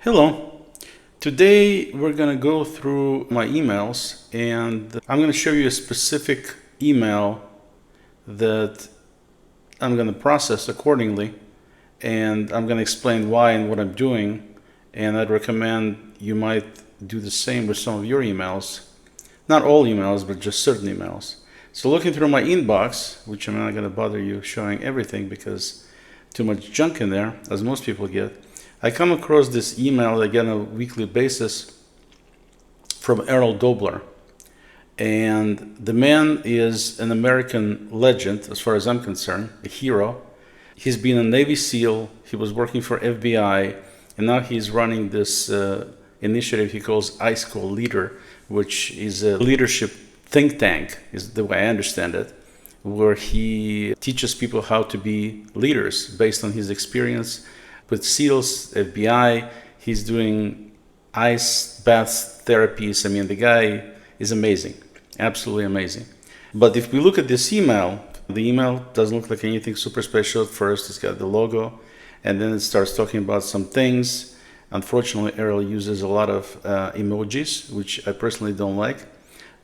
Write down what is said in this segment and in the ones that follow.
Hello. Today we're going to go through my emails and I'm going to show you a specific email that I'm going to process accordingly, and I'm going to explain why and what I'm doing, and I'd recommend you might do the same with some of your emails. Not all emails, but just certain emails. So looking through my inbox, which I'm not going to bother you showing everything because too much junk in there, as most people get, I come across this email that I get on a weekly basis from Errol Dobler. And the man is an American legend, as far as I'm concerned, a hero. He's been a Navy SEAL, he was working for FBI, and now he's running this initiative he calls I School Leader, which is a leadership think tank, is the way I understand it, where he teaches people how to be leaders based on his experience with SEALs, FBI. He's doing ice bath therapies. I mean, the guy is amazing, absolutely amazing. But if we look at this email, the email doesn't look like anything super special. At first, it's got the logo, and then it starts talking about some things. Unfortunately, Errol uses a lot of emojis, which I personally don't like.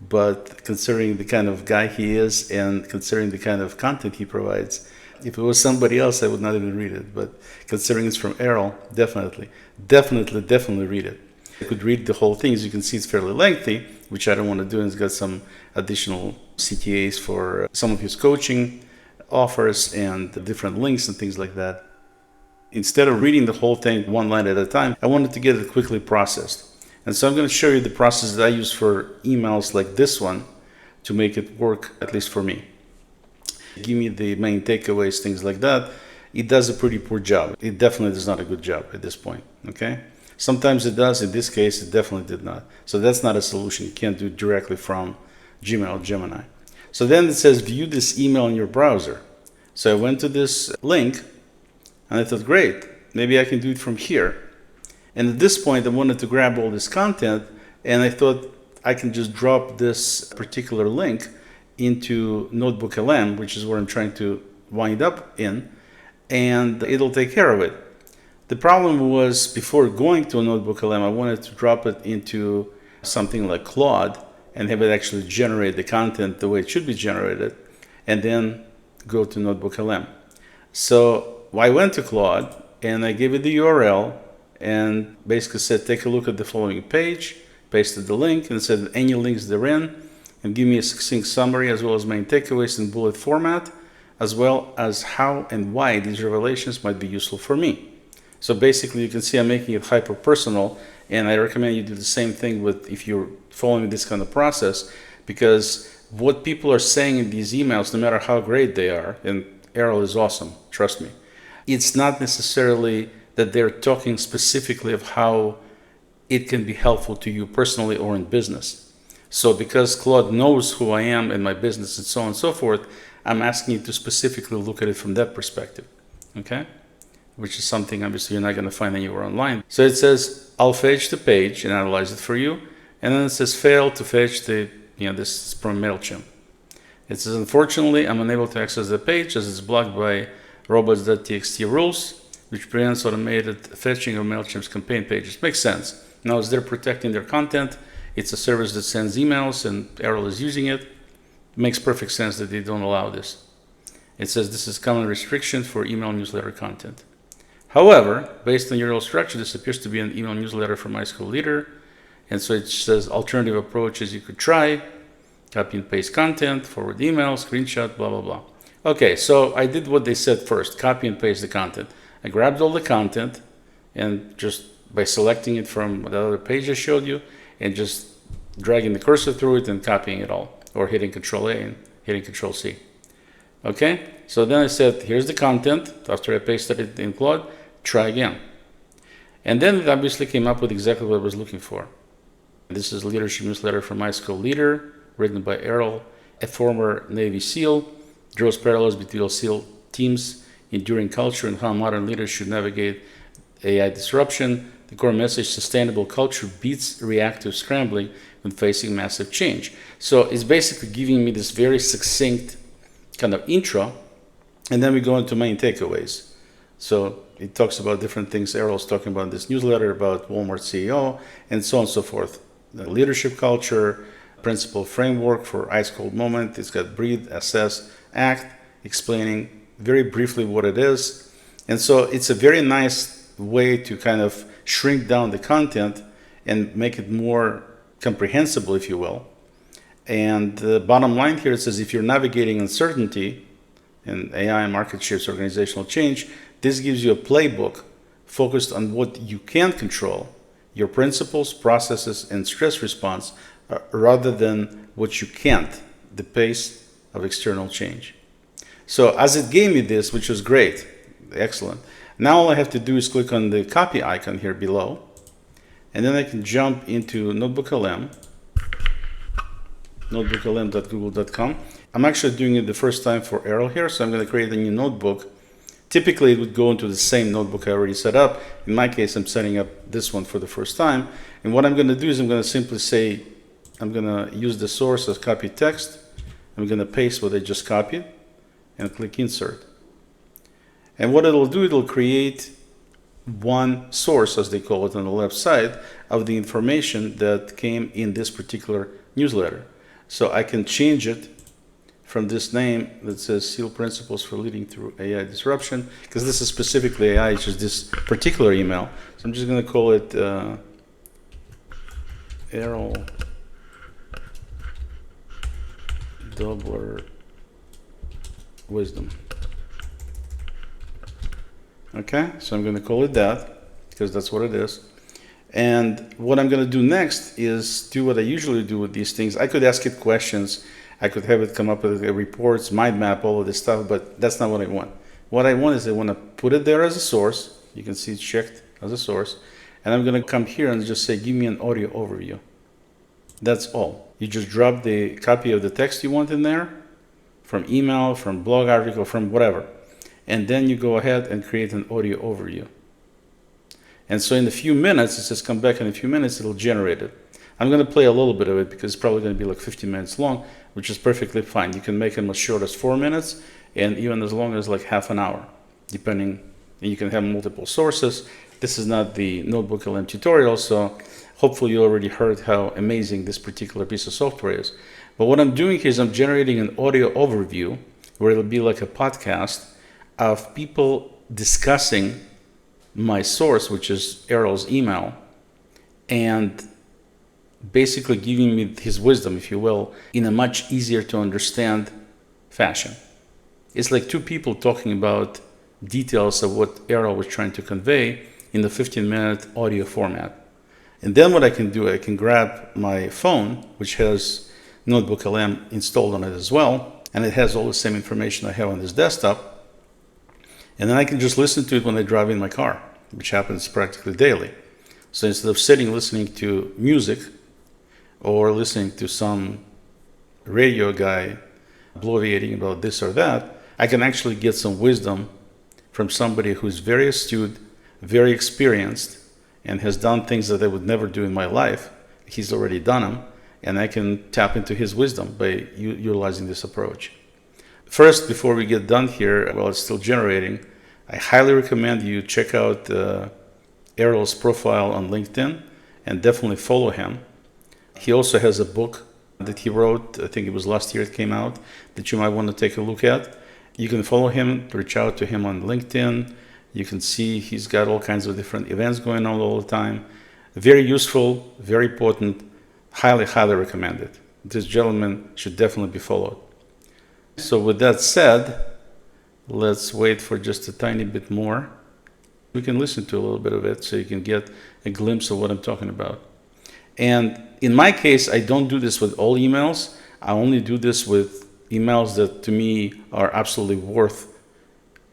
But considering the kind of guy he is and considering the kind of content he provides, if it was somebody else, I would not even read it. But considering it's from Errol, definitely read it. I could read the whole thing. As you can see, it's fairly lengthy, which I don't want to do. And it's got some additional CTAs for some of his coaching offers and different links and things like that. Instead of reading the whole thing one line at a time, I wanted to get it quickly processed. And so I'm going to show you the process that I use for emails like this one to make it work, at least for me. Give me the main takeaways, things like that. It does a pretty poor job. It definitely does not a good job at this point, okay? Sometimes it does. In this case, it definitely did not. So that's not a solution. You can't do it directly from Gmail, Gemini. So then it says, view this email in your browser. So I went to this link, and I thought, great, maybe I can do it from here. And at this point, I wanted to grab all this content, and I thought I can just drop this particular link into NotebookLM, which is where I'm trying to wind up in, and it'll take care of it. The problem was, before going to a NotebookLM, I wanted to drop it into something like Claude and have it actually generate the content the way it should be generated, and then go to NotebookLM. So I went to Claude and I gave it the URL and basically said, take a look at the following page, pasted the link, and said any links therein, and give me a succinct summary as well as main takeaways in bullet format, as well as how and why these revelations might be useful for me. So basically, you can see I'm making it hyper personal, and I recommend you do the same thing with if you're following this kind of process, because what people are saying in these emails, no matter how great they are, and Errol is awesome, trust me, it's not necessarily that they're talking specifically of how it can be helpful to you personally or in business. So because Claude knows who I am and my business and so on and so forth, I'm asking you to specifically look at it from that perspective, okay? Which is something obviously you're not going to find anywhere online. So it says, I'll fetch the page and analyze it for you. And then it says, fail to fetch the, this is from MailChimp. It says, unfortunately, I'm unable to access the page as it's blocked by robots.txt rules, which prevents automated fetching of MailChimp's campaign pages. Makes sense. Now, as they're protecting their content, it's a service that sends emails and Errol is using it. It makes perfect sense that they don't allow this. It says this is common restriction for email newsletter content. However, based on URL structure, this appears to be an email newsletter from My School Leader. And so it says alternative approaches you could try, copy and paste content, forward email, screenshot, blah, blah, blah. Okay, so I did what they said first, copy and paste the content. I grabbed all the content and just by selecting it from the other page I showed you and just dragging the cursor through it and copying it all, or hitting Control A and hitting Control C. Okay, so then I said, here's the content. After I pasted it in Claude, try again. And then it obviously came up with exactly what I was looking for. This is a leadership newsletter from My School Leader, written by Errol, a former Navy SEAL, draws parallels between SEAL teams, enduring culture, and how modern leaders should navigate AI disruption. The core message, sustainable culture beats reactive scrambling when facing massive change. So it's basically giving me this very succinct kind of intro, and then we go into main takeaways. So It talks about different things Errol's talking about in this newsletter about Walmart CEO and so on and so forth. The leadership culture, principle framework for ice cold moment. It's got breathe, assess, act, explaining very briefly what it is. And so it's a very nice way to kind of shrink down the content and make it more comprehensible, if you will. And the bottom line here, it says if you're navigating uncertainty in AI market shapes organizational change, this gives you a playbook focused on what you can control, your principles, processes, and stress response, rather than what you can't, the pace of external change. So as it gave me this, which was great, excellent. Now all I have to do is click on the copy icon here below, and then I can jump into NotebookLM, notebooklm.google.com. I'm actually doing it the first time for Errol here, so I'm going to create a new notebook. Typically, it would go into the same notebook I already set up. In my case, I'm setting up this one for the first time. And what I'm going to do is I'm going to simply say, I'm going to use the source as copy text. I'm going to paste what I just copied and click insert. And what it'll do, it'll create one source, as they call it on the left side, of the information that came in this particular newsletter. So I can change it from this name that says SEAL Principles for Leading Through AI Disruption, because this is specifically AI, it's just this particular email. So I'm just going to call it Errol Dobler Wisdom. Okay, so I'm going to call it that, because that's what it is. And what I'm going to do next is do what I usually do with these things. I could ask it questions. I could have it come up with reports, mind map, all of this stuff, but that's not what I want. What I want is I want to put it there as a source. You can see it's checked as a source. And I'm going to come here and just say, give me an audio overview. That's all. You just drop the copy of the text you want in there, from email, from blog article, from whatever. And then you go ahead and create an audio overview. And so in a few minutes, it says come back in a few minutes, it'll generate it. I'm going to play a little bit of it because it's probably going to be like 15 minutes long, which is perfectly fine. You can make them as short as 4 minutes and even as long as like half an hour, depending. And you can have multiple sources. This is not the NotebookLM tutorial, so hopefully you already heard how amazing this particular piece of software is. But what I'm doing here is I'm generating an audio overview where it'll be like a podcast of people discussing my source, which is Errol's email, and basically giving me his wisdom, if you will, in a much easier to understand fashion. It's like two people talking about details of what Errol was trying to convey in the 15-minute audio format. And then what I can do, I can grab my phone, which has NotebookLM installed on it as well, and it has all the same information I have on this desktop. And then I can just listen to it when I drive in my car, which happens practically daily. So instead of sitting listening to music or listening to some radio guy bloviating about this or that, I can actually get some wisdom from somebody who's very astute, very experienced, and has done things that I would never do in my life. He's already done them, and I can tap into his wisdom by utilizing this approach. First, before we get done here, while it's still generating, I highly recommend you check out Errol's profile on LinkedIn and definitely follow him. He also has a book that he wrote, I think it was last year it came out, that you might want to take a look at. You can follow him, reach out to him on LinkedIn. You can see he's got all kinds of different events going on all the time. Very useful, very potent, highly, highly recommended. This gentleman should definitely be followed. So with that said, let's wait for just a tiny bit more. We can listen to a little bit of it so you can get a glimpse of what I'm talking about. And in my case, I don't do this with all emails. I only do this with emails that to me are absolutely worth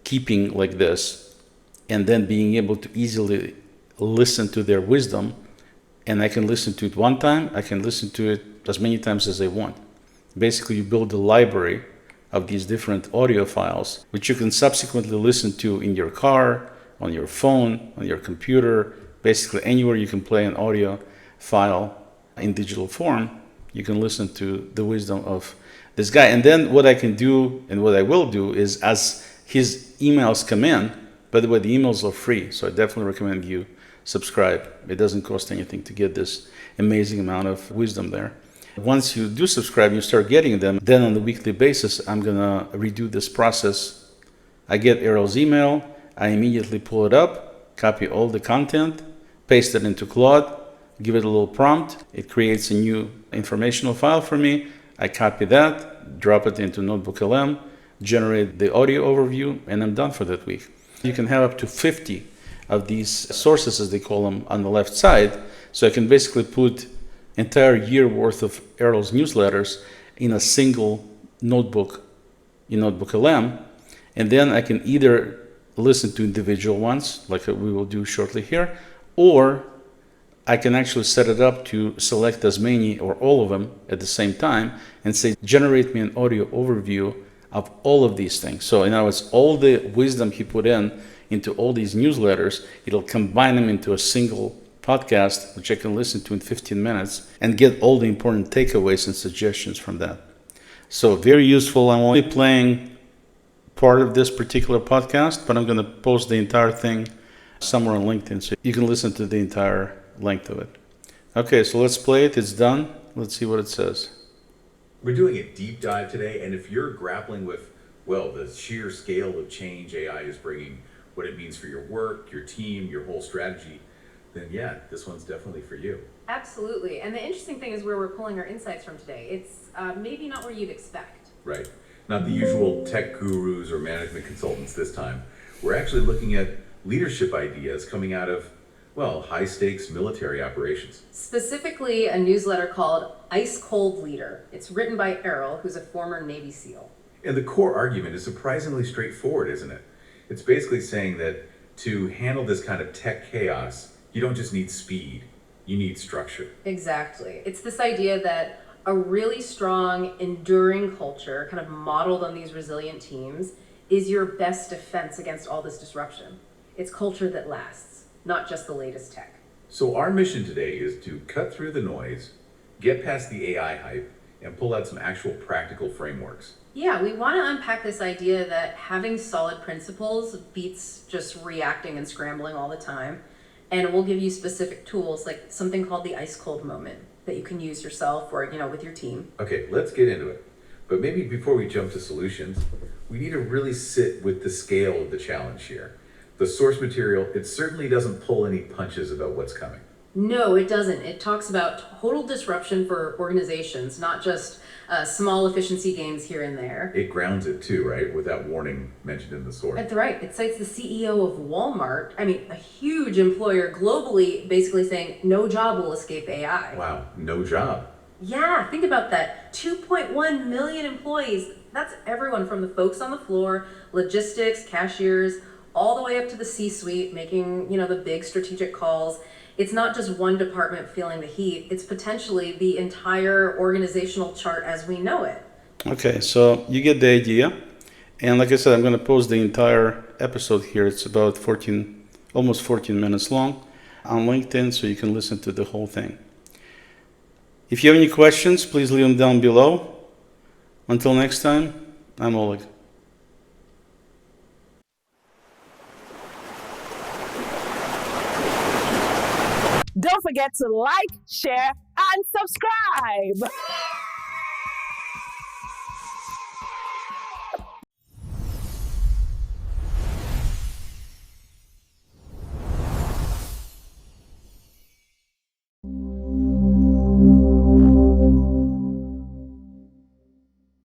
keeping like this, and then being able to easily listen to their wisdom. And I can listen to it one time, I can listen to it as many times as I want. Basically, you build a library of these different audio files, which you can subsequently listen to in your car, on your phone, on your computer, basically anywhere you can play an audio file in digital form, you can listen to the wisdom of this guy. And then what I can do and what I will do is, as his emails come in, By the way, the emails are free, so I definitely recommend you subscribe. It doesn't cost anything to get this amazing amount of wisdom there. Once you do subscribe and you start getting them, then on a weekly basis, I'm going to redo this process. I get Errol's email, I immediately pull it up, copy all the content, paste it into Claude, give it a little prompt. It creates a new informational file for me. I copy that, drop it into NotebookLM, generate the audio overview, and I'm done for that week. You can have up to 50 of these sources, as they call them, on the left side. So I can basically put entire year worth of Errol's newsletters in a single notebook in NotebookLM. And then I can either listen to individual ones, like we will do shortly here, or I can actually set it up to select as many or all of them at the same time and say, generate me an audio overview of all of these things. So in other words, all the wisdom he put into all these newsletters, it'll combine them into a single podcast, which I can listen to in 15 minutes and get all the important takeaways and suggestions from that. So very useful. I'm only playing part of this particular podcast, but I'm going to post the entire thing somewhere on LinkedIn so you can listen to the entire length of it. Okay, so let's play it. It's done. Let's see what it says. We're doing a deep dive today, and if you're grappling with, well, the sheer scale of change AI is bringing, what it means for your work, your team, your whole strategy, then yeah, this one's definitely for you. Absolutely. And the interesting thing is where we're pulling our insights from today. It's maybe not where you'd expect. Right. Not the usual tech gurus or management consultants this time. We're actually looking at leadership ideas coming out of, well, high-stakes military operations. Specifically, a newsletter called Ice Cold Leader. It's written by Errol, who's a former Navy SEAL. And the core argument is surprisingly straightforward, isn't it? It's basically saying that to handle this kind of tech chaos, you don't just need speed, you need structure. Exactly. It's this idea that a really strong, enduring culture, kind of modeled on these resilient teams, is your best defense against all this disruption. It's culture that lasts, not just the latest tech. So our mission today is to cut through the noise, get past the AI hype, and pull out some actual practical frameworks. Yeah, we want to unpack this idea that having solid principles beats just reacting and scrambling all the time. And we'll give you specific tools, like something called the ice cold moment that you can use yourself or, with your team. Okay, let's get into it. But maybe before we jump to solutions, we need to really sit with the scale of the challenge here. The source material, it certainly doesn't pull any punches about what's coming. No, it doesn't. It talks about total disruption for organizations, not just small efficiency gains here and there. It grounds it too, right? With that warning mentioned in the source. That's right. It cites the CEO of Walmart, a huge employer globally, basically saying no job will escape AI. Wow, no job. Yeah, think about that. 2.1 million employees. That's everyone from the folks on the floor, logistics, cashiers, all the way up to the C-suite, making, the big strategic calls. It's not just one department feeling the heat. It's potentially the entire organizational chart as we know it. Okay, so you get the idea. And like I said, I'm going to post the entire episode here. It's about almost 14 minutes long on LinkedIn, so you can listen to the whole thing. If you have any questions, please leave them down below. Until next time, I'm Oleg. Don't forget to like, share, and subscribe.